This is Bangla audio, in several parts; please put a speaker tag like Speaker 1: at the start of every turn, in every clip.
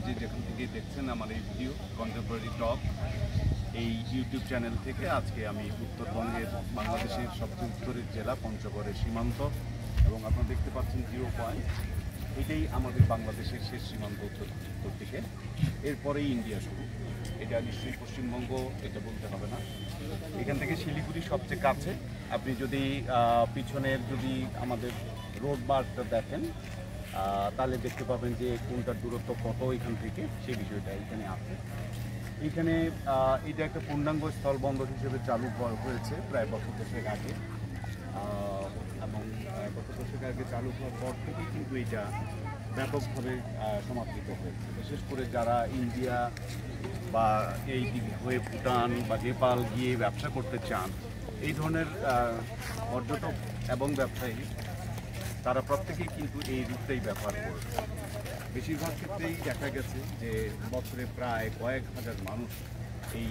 Speaker 1: যে যেখান থেকে দেখছেন আমার এই ভিডিও কন্টেম্পোরারি টক এই ইউটিউব চ্যানেল থেকে আজকে আমি উত্তরবঙ্গের বাংলাদেশের সবচেয়ে উত্তরের জেলা পঞ্চগড়ের সীমান্ত এবং আপনারা দেখতে পাচ্ছেন 0 পয়েন্ট, এটাই আমাদের বাংলাদেশের শেষ সীমান্ত উত্তর দিকে। এরপরেই ইন্ডিয়া শুরু। এটা নিশ্চয়ই পশ্চিমবঙ্গ, এটা বলতে হবে না। এখান থেকে শিলিগুড়ি সবচেয়ে কাছে। আপনি যদি পিছনের যদি আমাদের রোড মার্কটা দেখেন তাহলে দেখতে পাবেন যে কোনটার দূরত্ব কত এখান থেকে, সেই বিষয়টা এখানে আছে। এখানে এটা একটা পূর্ণাঙ্গ স্থলবন্দর হিসেবে চালু হয়েছে প্রায় বছর দশেক আগে, এবং বছর দশেক আগে চালু হওয়ার পর থেকেই কিন্তু এটা ব্যাপকভাবে সমাদৃত হয়েছে। বিশেষ করে যারা ইন্ডিয়া বা এই দিক হয়ে ভুটান বা নেপাল গিয়ে ব্যবসা করতে চান, এই ধরনের পর্যটক এবং ব্যবসায়ী তারা প্রত্যেকেই কিন্তু এই রুটটাই ব্যবহার করবে। বেশিরভাগ ক্ষেত্রেই দেখা গেছে যে বছরে প্রায় কয়েক হাজার মানুষ এই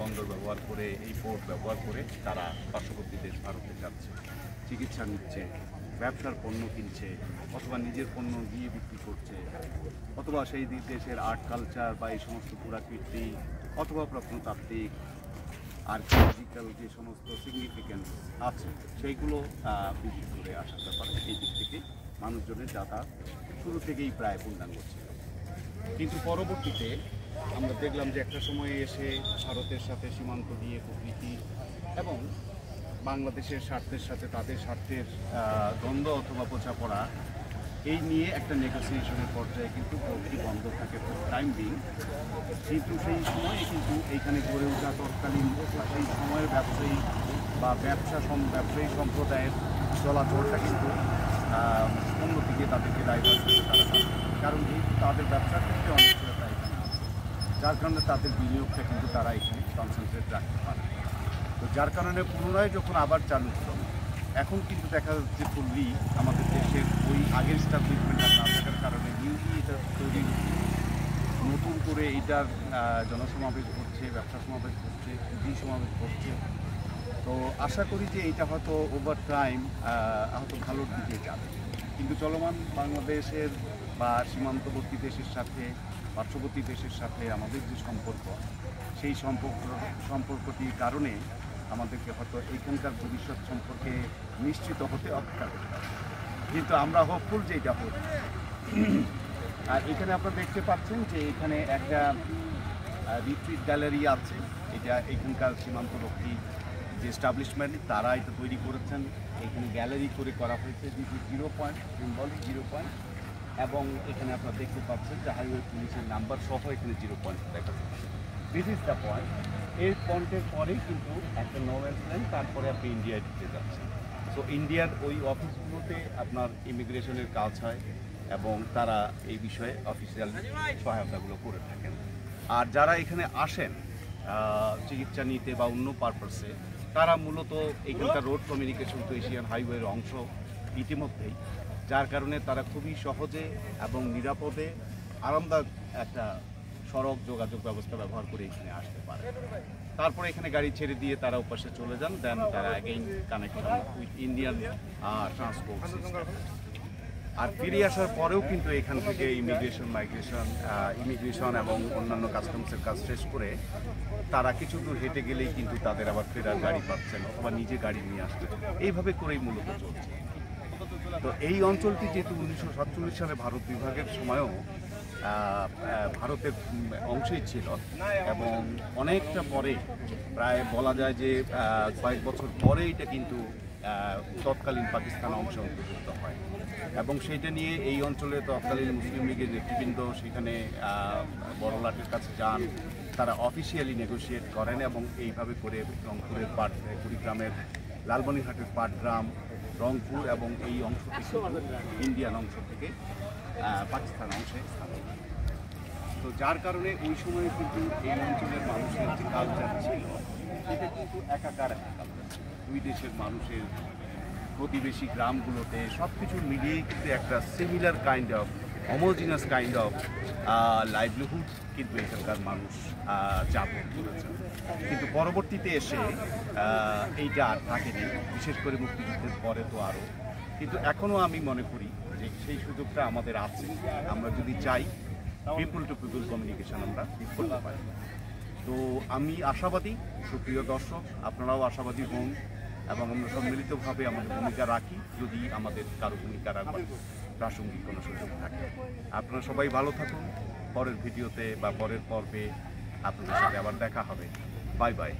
Speaker 1: বন্দর ব্যবহার করে, এই পোর্ট ব্যবহার করে তারা পার্শ্ববর্তী দেশ ভারতে যাচ্ছে, চিকিৎসা নিচ্ছে, ব্যবসার পণ্য কিনছে, অথবা নিজের পণ্য গিয়ে বিক্রি করছে, অথবা সেই দেশের আর্ট কালচার বা এই সমস্ত পুরাকীর্তি অথবা প্রত্নতাত্ত্বিক আর্কিওলজিক্যাল যে সমস্ত সিগনিফিকেন্স আছে সেইগুলো বিক্রি করে আসার ব্যাপারে এই দিক থেকে মানুষজনের যাতায়াত শুরু থেকেই প্রায় পূর্ণাঙ্গ ছিল। কিন্তু পরবর্তীতে আমরা দেখলাম যে একটা সময়ে এসে ভারতের সাথে সীমান্ত দিয়ে প্রকৃতি এবং বাংলাদেশের স্বার্থের সাথে তাদের স্বার্থের দ্বন্দ্ব অথবা বোঝাপড়া এই নিয়ে একটা নেগোসিয়েশনের পর্যায়ে কিন্তু পোর্টটি বন্ধ থাকে টাইম বিং। কিন্তু সেই সময়ে কিন্তু এইখানে গড়ে ওঠা তৎকালীন সেই সময়ের ব্যবসায়ী বা ব্যবসায়ী সম্প্রদায়ের চলাচলটা কিন্তু অন্যদিকে তাদেরকে ডাইভার্ট করতে তারা পারে, কারণ যেহেতু তাদের ব্যবসার ক্ষেত্রে অনিশ্চয়তা এখানে, যার কারণে তাদের বিনিয়োগটা কিন্তু তারা এখানে কনসেন্ট্রেট রাখতে পারে। তো যার কারণে পুনরায় যখন আবার চালু হলো, এখন কিন্তু দেখা যাচ্ছে ফুললি আমাদের দেশের ওই আগের স্টাবলিশমেন্ট না থাকার কারণে নিউলি এটা তৈরি নতুন করে এটার জনসমাবেশ ঘটছে, ব্যবসা সমাবেশ ঘটছে, পুঁজি সমাবেশ ঘটছে। তো আশা করি যে এইটা হয়তো ওভার টাইম হয়তো ভালোর দিকে যাবে। কিন্তু চলমান বাংলাদেশের বা সীমান্তবর্তী দেশের সাথে, পার্শ্ববর্তী দেশের সাথে আমাদের যে সম্পর্ক, সেই সম্পর্কটির কারণে আমাদেরকে হয়তো এইখানকার ভবিষ্যৎ সম্পর্কে নিশ্চিত হতে অপেক্ষা করতে হবে। কিন্তু আমরা হোপফুল যে এটা হবে। আর এখানে আপনারা দেখতে পাচ্ছেন যে এখানে একটা রিট্রিট গ্যালারি আছে। এটা এখানকার সীমান্তরক্ষী যে এস্টাবলিশমেন্ট তারা এটা তৈরি করেছেন, এখানে গ্যালারি করে করা হয়েছে। This is 0 point, symbolic 0 point, এবং এখানে আপনারা দেখতে পাচ্ছেন যে হাইওয়ে পুলিশের নাম্বার সহ এখানে 0 পয়েন্ট দেখা যাচ্ছে। This is the point. এই পয়েন্টের পরেই কিন্তু একটা নো ম্যানস ল্যান্ড, তারপরে আপনি ইন্ডিয়ায় ঢুকতে যাচ্ছেন। সো ইন্ডিয়ার ওই অফিসগুলোতে আপনার ইমিগ্রেশনের কাজ হয় এবং তারা এই বিষয়ে অফিসিয়াল সহায়তাগুলো করে থাকেন। আর যারা এখানে আসেন চিকিৎসা নিতে বা অন্য পারপাসে, তারা মূলত এখানকার রোড কমিউনিকেশন তো এশিয়ান হাইওয়ের অংশ ইতিমধ্যেই, যার কারণে তারা খুবই সহজে এবং নিরাপদে আরামদায়ক একটা সড়ক যোগাযোগ ব্যবস্থা ব্যবহার করে এখানে আসতে পারে। তারপরে এখানে গাড়ি ছেড়ে দিয়ে তারা ওপাশে চলে যান, দেন তারা again connection with Indian transport system. আর ফিরে আসার পরেও কিন্তু এখান থেকে ইমিগ্রেশন এবং অন্যান্য কাস্টমসের কাজ শেষ করে তারা কিছু দূর হেঁটে গেলেই কিন্তু তাদের আবার ফেরার গাড়ি পাচ্ছেন অথবা নিজে গাড়ি নিয়ে আসছেন। এইভাবে করেই মূলত চলছে। তো এই অঞ্চলটি যেহেতু 1947 সালে ভারত বিভাগের সময়ও ভারতের অংশই ছিল এবং অনেকটা পরে, প্রায় বলা যায় যে কয়েক বছর পরে এটা কিন্তু তৎকালীন পাকিস্তান অংশে অন্তর্ভুক্ত হয় এবং সেইটা নিয়ে এই অঞ্চলে তৎকালীন মুসলিম লীগের নেতৃবৃন্দ সেখানে বড়লাটের কাছে যান, তারা অফিসিয়ালি নেগোশিয়েট করেন এবং এইভাবে করে রংপুরের কুড়িগ্রামের লালমনিরহাটের পাটগ্রাম, রংপুর এবং এই অংশ থেকে ইন্ডিয়ান অংশ থেকে পাকিস্তান অংশে স্থাপন। তো যার কারণে ওই সময় কিন্তু এই অঞ্চলের মানুষের যে কালচার ছিল সেটা কিন্তু একাকার দুই দেশের মানুষের প্রতিবেশী গ্রামগুলোতে সব কিছু মিলিয়েই কিন্তু একটা similar kind of homogeneous kind of livelihood কিন্তু এখানকার মানুষ যাপন করেছেন। কিন্তু পরবর্তীতে এসে এইটা আর থাকেনি, বিশেষ করে মুক্তিযুদ্ধের পরে তো আরও। কিন্তু এখনও আমি মনে করি যে সেই সুযোগটা আমাদের আছে। আমরা যদি চাই পিপুল টু পিপুল কমিউনিকেশন আমরা করতে পারি। তো আমি আশাবাদী, সুপ্রিয় দর্শক আপনারাও আশাবাদী হন এবং আমরা সম্মিলিতভাবে আমাদের ভূমিকা রাখি যদি আমাদের কারো ভূমিকা রাখবার প্রাসঙ্গিক কোনো সুযোগ থাকে। আপনারা সবাই ভালো থাকুন, পরের ভিডিওতে বা পরের পর্বে আপনাদের সাথে আবার দেখা হবে। Bye bye.